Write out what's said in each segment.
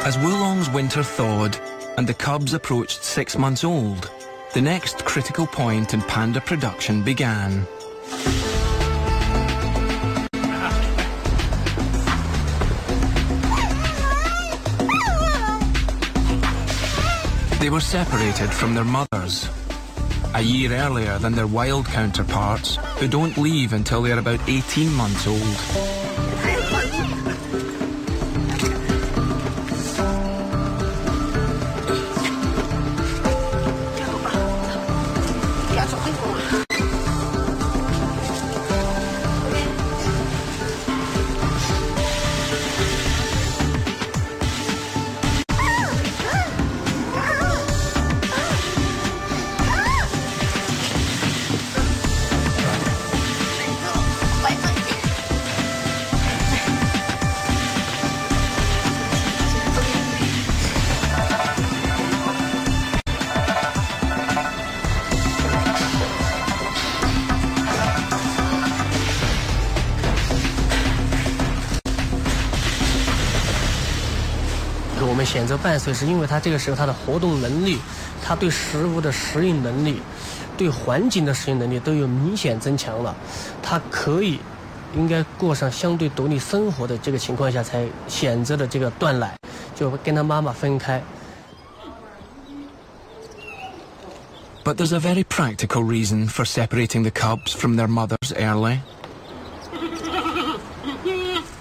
As Wulong's winter thawed and the cubs approached 6 months old, the next critical point in panda production began. They were separated from their mothers, a year earlier than their wild counterparts, who don't leave until they're about 18 months old.我们选择半岁，是因为它这个时候它的活动能力，它对食物的适应能力，对环境的适应能力都有明显增强了。它可以应该过上相对独立生活的这个情况下，才选择的这个断奶，就跟他妈妈分开。But there's a very practical reason for separating the cubs from their mothers early.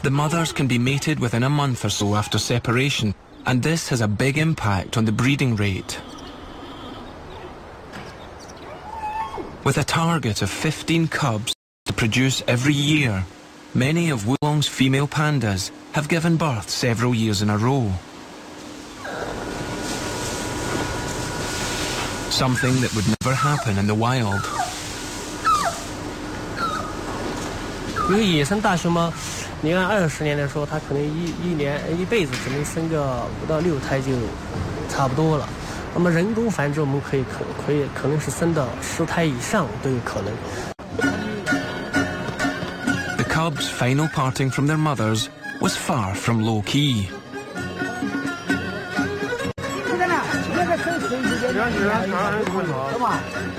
The mothers can be mated within a month or so after separation, and this has a big impact on the breeding rate. With a target of 15 cubs to produce every year, many of Wulong's female pandas have given birth several years in a row. Something that would never happen in the wild. 因为野生大熊猫，你按20年来说，它可能一辈子只能生个5到6胎就差不多了。那么人工繁殖，我们可能是生到10胎以上都有可能。The cubs' final parting from their mothers was far from low key.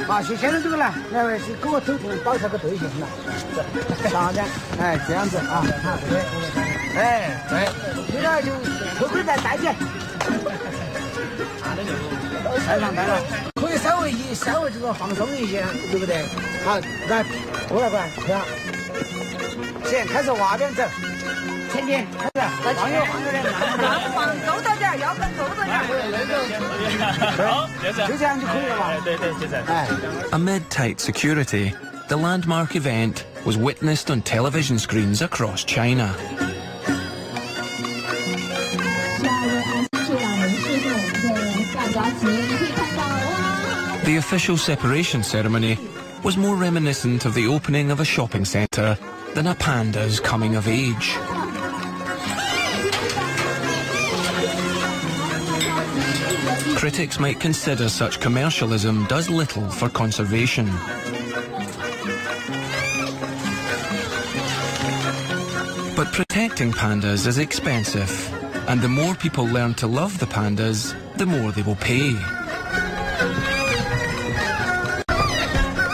好，现在这个呢，那位是给我头头倒下个对象了，啥的，哎，这样子啊，哎，对，你呢就头盔再戴起，戴上，可以稍微这个放松一些，对不对？好，来，过来，这样，行，开始往边走。前进，开始，往右点，勾到点，腰杆勾到点，好，就这样就可以了吧？对，就这样。Amid tight security, the landmark event was witnessed on television screens across China. The official separation ceremony was more reminiscent of the opening of a shopping centre than a panda's coming of age. Critics might consider such commercialism does little for conservation. But protecting pandas is expensive, and the more people learn to love the pandas, the more they will pay.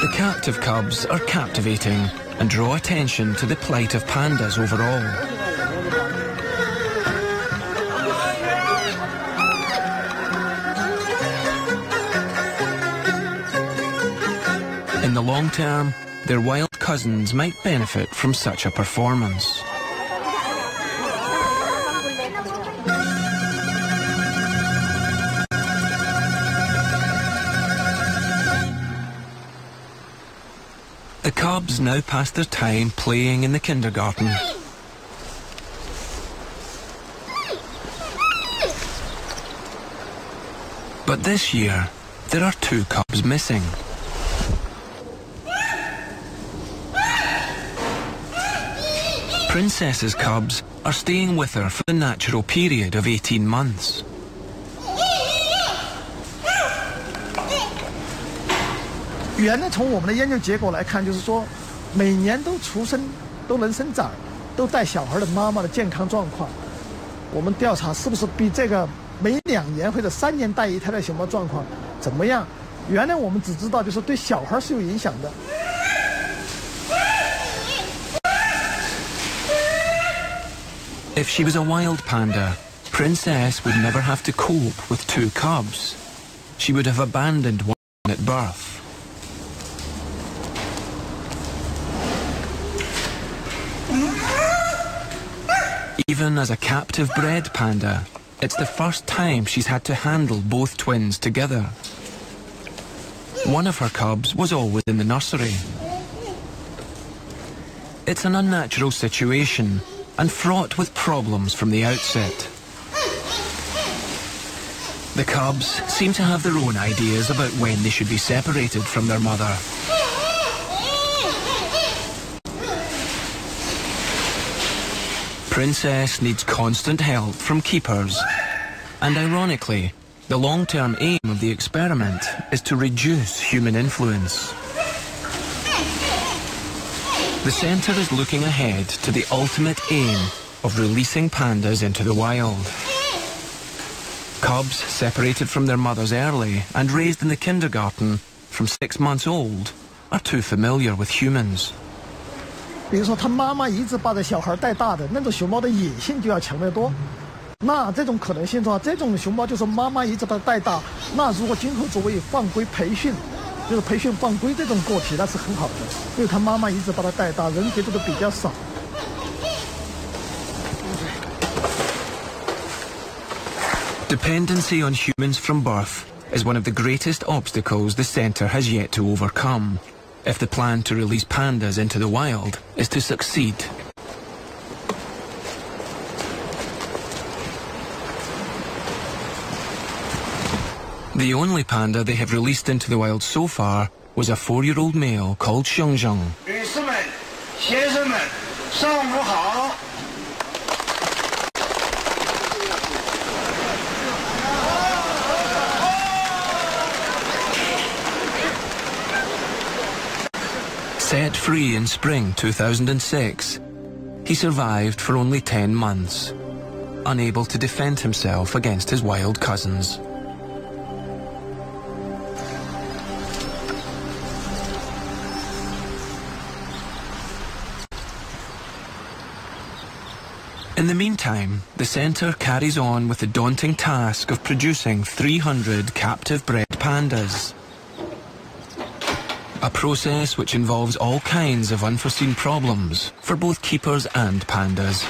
The captive cubs are captivating and draw attention to the plight of pandas overall. In the long term, their wild cousins might benefit from such a performance. The cubs now pass their time playing in the kindergarten. But this year, there are 2 cubs missing. Princess's cubs are staying with her for the natural period of 18 months. 原来从我们的研究结果来看，就是说，每年都出生、都能生崽儿、都带小孩的妈妈的健康状况，我们调查是不是比这个每2年或者3年带一胎的熊猫状况怎么样？原来我们只知道就是对小孩是有影响的。If she was a wild panda, Princess would never have to cope with 2 cubs. She would have abandoned one at birth. Even as a captive bred panda, it's the first time she's had to handle both twins together. One of her cubs was always in the nursery. It's an unnatural situation and fraught with problems from the outset. The cubs seem to have their own ideas about when they should be separated from their mother. Princess needs constant help from keepers. And ironically, the long-term aim of the experiment is to reduce human influence. The centre is looking ahead to the ultimate aim of releasing pandas into the wild. Cubs separated from their mothers early and raised in the kindergarten from 6 months old are too familiar with humans. 比如说，他妈妈一直把这小孩带大的那种熊猫的野性就要强得多。那这种可能性的话，这种熊猫就是妈妈一直把它带大。那如果今后作为放归培训，就是培训放归这种个体，那是很好的，因为他妈妈一直把它带大，人接触的比较少。Dependency on humans from birth is one of the greatest obstacles the centre has yet to overcome, if the plan to release pandas into the wild is to succeed. The only panda they have released into the wild so far was a 4-year-old male called Xiongxiong. 女士们、先生们，上午好。Set free in spring 2006, he survived for only 10 months, unable to defend himself against his wild cousins. In the meantime, the centre carries on with the daunting task of producing 300 captive-bred pandas. A process which involves all kinds of unforeseen problems for both keepers and pandas.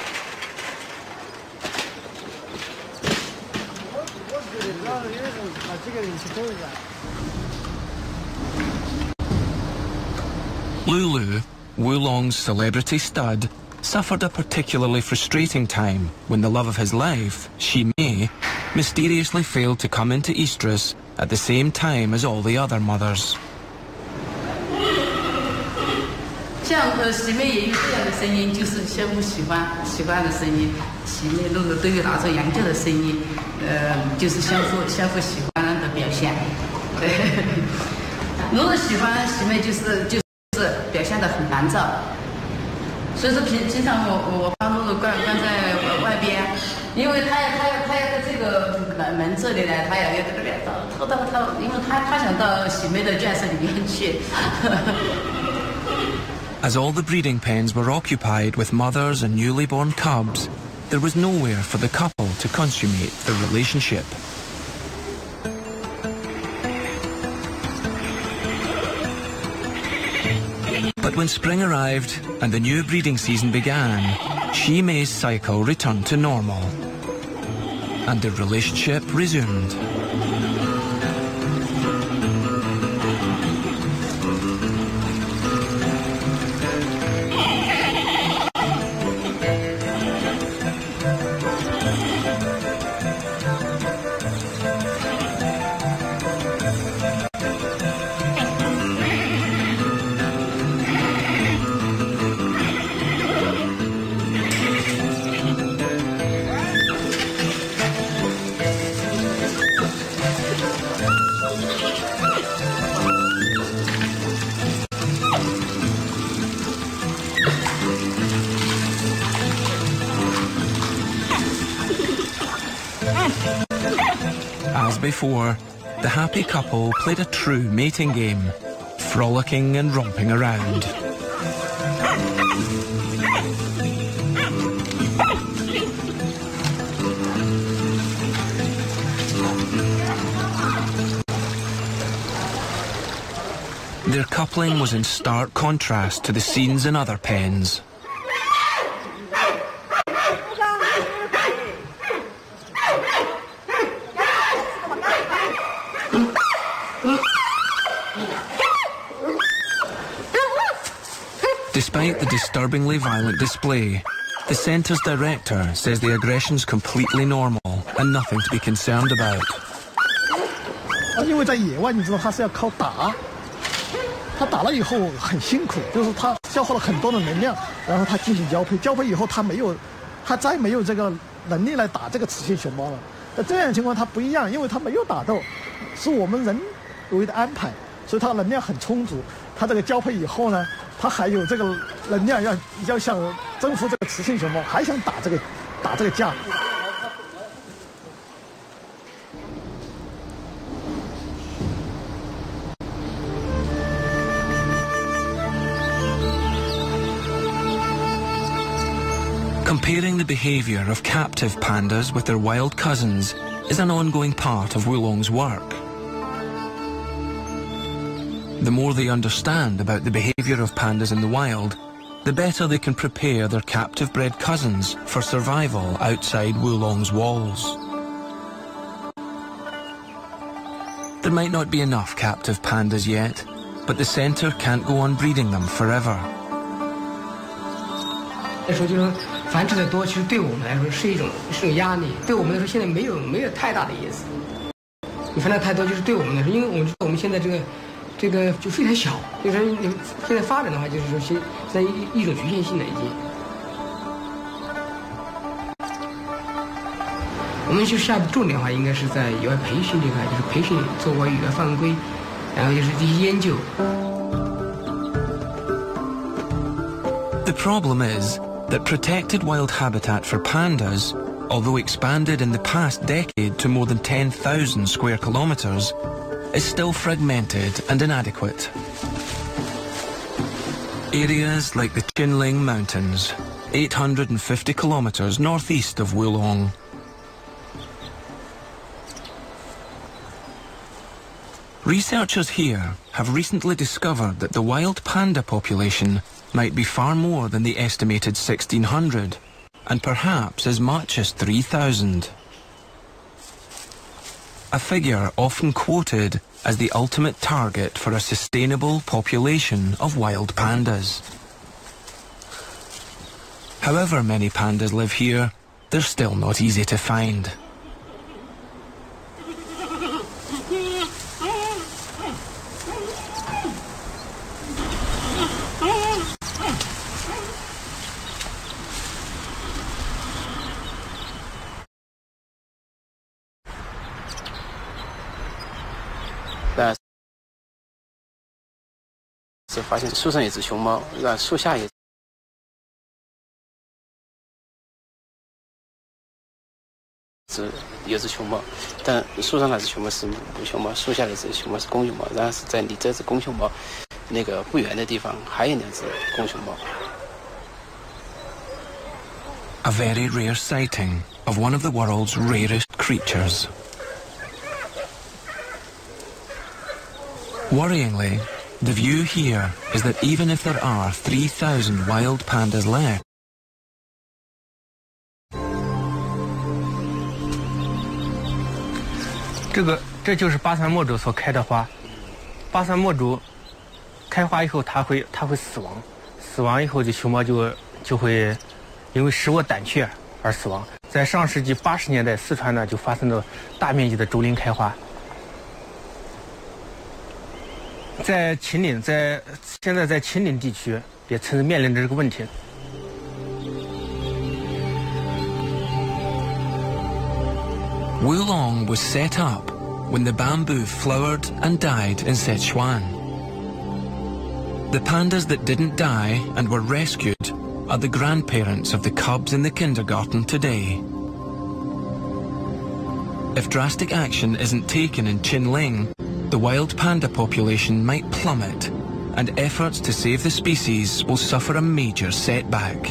Lulu, Wulong's celebrity stud, suffered a particularly frustrating time when the love of his life, Shimei, mysteriously failed to come into estrus at the same time as all the other mothers. 像喜妹也有这样的声音，就是相互喜欢的声音。喜妹露露都有那种羊叫的声音，就是相互喜欢的表现。对，露露喜欢喜妹就是表现得很烦躁，所以说平常我把露露关在外边，因为他要在这个门这里呢，他要在这边他，因为他想到喜妹的圈舍里面去。As all the breeding pens were occupied with mothers and newly born cubs, there was nowhere for the couple to consummate their relationship. But when spring arrived and the new breeding season began, Shimei's cycle returned to normal, and their relationship resumed. As before, the happy couple played a true mating game, frolicking and romping around. Their coupling was in stark contrast to the scenes in other pens. Despite the disturbingly violent display, the centre's director says the aggression's completely normal and nothing to be concerned about. 因为在野外，你知道它是要靠打，它打了以后很辛苦，就是它消耗了很多的能量，然后它进行交配，交配以后它再没有这个能力来打这个雌性熊猫了。在这样的情况它不一样，因为它没有打斗，是我们人为的安排，所以它能量很充足。它这个交配以后呢，它还有这个能量要想征服这个雌性熊猫，还想打这个架。Comparing the behaviour of captive pandas with their wild cousins is an ongoing part of Wulong's work. The more they understand about the behaviour of pandas in the wild, the better they can prepare their captive-bred cousins for survival outside Wulong's walls. There might not be enough captive pandas yet, but the centre can't go on breeding them forever. 说就是说繁殖的多，其实对我们来说是一种压力。对我们来说，现在没有太大的意思。你繁殖太多，就是对我们来说，因为我们知道我们现在这个就非常小，就是说你现在发展的话，就是说现在一种局限性了已经。我们就下一步重点的话，应该是在野外培训这块，就是培训做过野外犯规，然后就是这些研究。The problem is that protected wild habitat for pandas, although expanded in the past decade to more than 10,000 square kilometres, is still fragmented and inadequate. Areas like the Chinling Mountains, 850 kilometres northeast of Wulong. Researchers here have recently discovered that the wild panda population might be far more than the estimated 1,600, and perhaps as much as 3,000. A figure often quoted as the ultimate target for a sustainable population of wild pandas. However many pandas live here, they're still not easy to find. That's 是发现树上有只熊猫，树下也有只熊猫，但树上那只熊猫是母熊猫，树下的这只熊猫是公熊猫，然后是在离这只公熊猫那个不远的地方还有2只公熊猫。A very rare sighting of one of the world's rarest creatures. Worryingly, the view here is that even if there are 3,000 wild pandas left,这就是巴山墨竹所开的花。巴山墨竹开花以后，它会死亡，死亡以后这熊猫就会因为食物胆怯而死亡。在上世纪80年代，四川呢就发生了大面积的竹林开花。在秦岭，现在在秦岭地区也曾面临着这个问题。Wulong was set up when the bamboo flowered and died in Sichuan. The pandas that didn't die and were rescued are the grandparents of the cubs in the kindergarten today. If drastic action isn't taken in Chinling, the wild panda population might plummet, and efforts to save the species will suffer a major setback.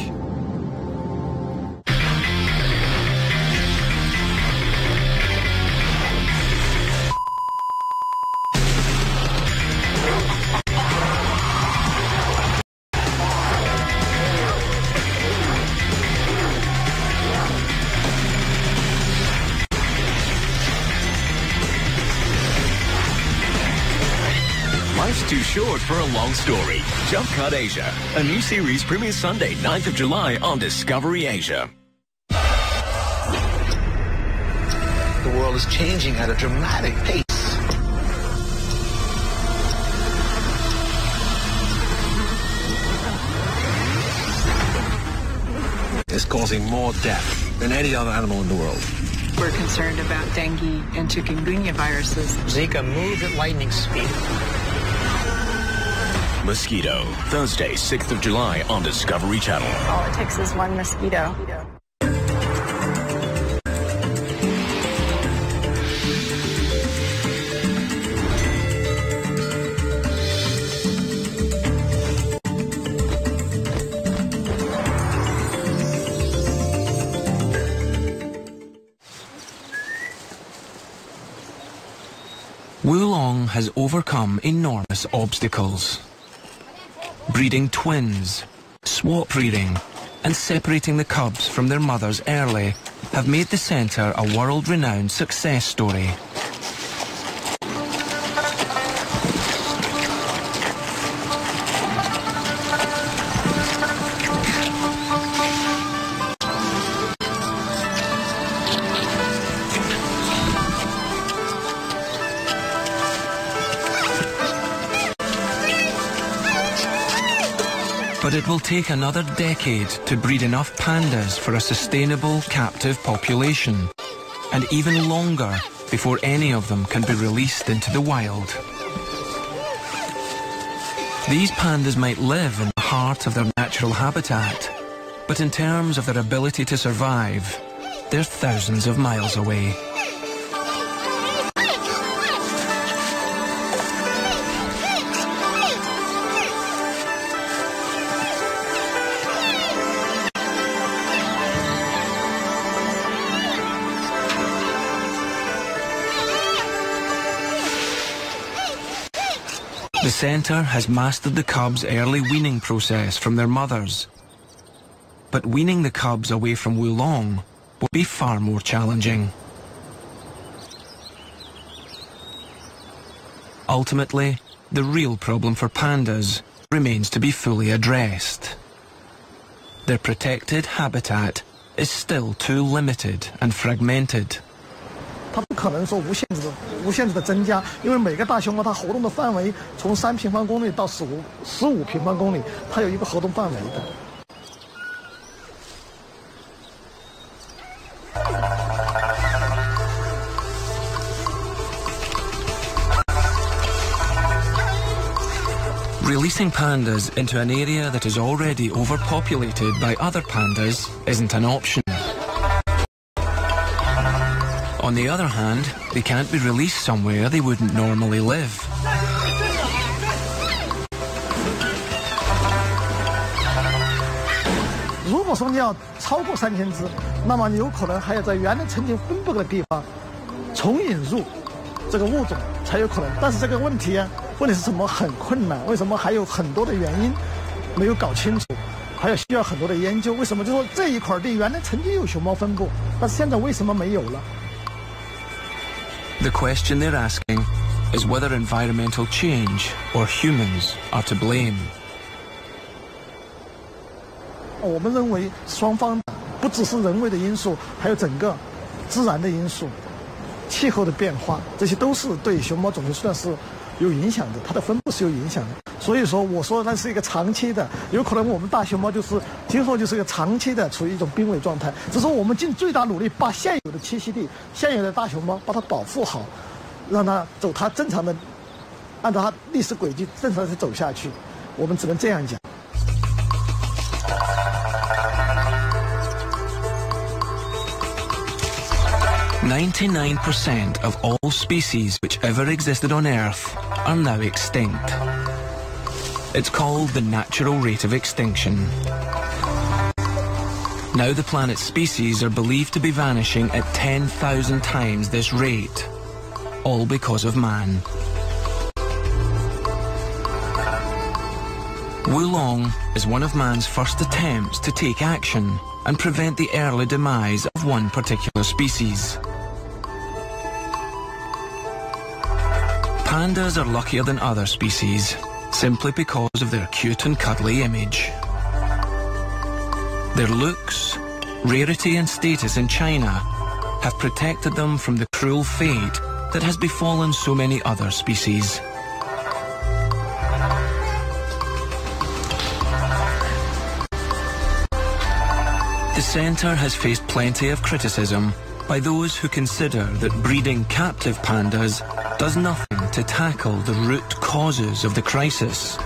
Life's too short for a long story. Jump Cut Asia. A new series premieres Sunday, 9th of July on Discovery Asia. The world is changing at a dramatic pace. It's causing more death than any other animal in the world. We're concerned about dengue and chikungunya viruses. Zika moves at lightning speed. Mosquito, Thursday, 6th of July on Discovery Channel. All it takes is one mosquito. Wulong has overcome enormous obstacles. Breeding twins, swap breeding, and separating the cubs from their mothers early have made the centre a world-renowned success story. But it will take another decade to breed enough pandas for a sustainable captive population, and even longer before any of them can be released into the wild. These pandas might live in the heart of their natural habitat, but in terms of their ability to survive, they're thousands of miles away. The centre has mastered the cubs' early weaning process from their mothers. But weaning the cubs away from Wulong will be far more challenging. Ultimately, the real problem for pandas remains to be fully addressed. Their protected habitat is still too limited and fragmented. 它不可能说无限制的增加，因为每个大熊猫它活动的范围从3平方公里到15平方公里，它有一个活动范围的。Releasing pandas into an area that is already overpopulated by other pandas isn't an option. On the other hand, they can't be released somewhere they wouldn't normally live. 如果说你要超过3000只，那么你有可能还要在原来曾经分布的地方重引入这个物种才有可能。但是这个问题是什么？很困难。为什么？还有很多的原因没有搞清楚，还有需要很多的研究。为什么？就说这一块地原来曾经有熊猫分布，但是现在为什么没有了？ The question they're asking is whether environmental change or humans are to blame. 我们认为双方不只是人为的因素，还有整个自然的因素、气候的变化，这些都是对熊猫种群数量是有影响的，它的分布是有影响的。所以说，我说那是一个长期的，有可能我们大熊猫今后就是一个长期的处于一种濒危状态。只是说我们尽最大努力把现有的栖息地、现有的大熊猫把它保护好，让它走它正常的，按照它历史轨迹正常的走下去。我们只能这样讲。99% of all species which ever existed on Earth are now extinct. It's called the natural rate of extinction. Now the planet's species are believed to be vanishing at 10,000 times this rate, all because of man. Wulong is one of man's first attempts to take action and prevent the early demise of one particular species. Pandas are luckier than other species, simply because of their cute and cuddly image. Their looks, rarity and status in China have protected them from the cruel fate that has befallen so many other species. The centre has faced plenty of criticism by those who consider that breeding captive pandas does nothing to tackle the root causes of the crisis.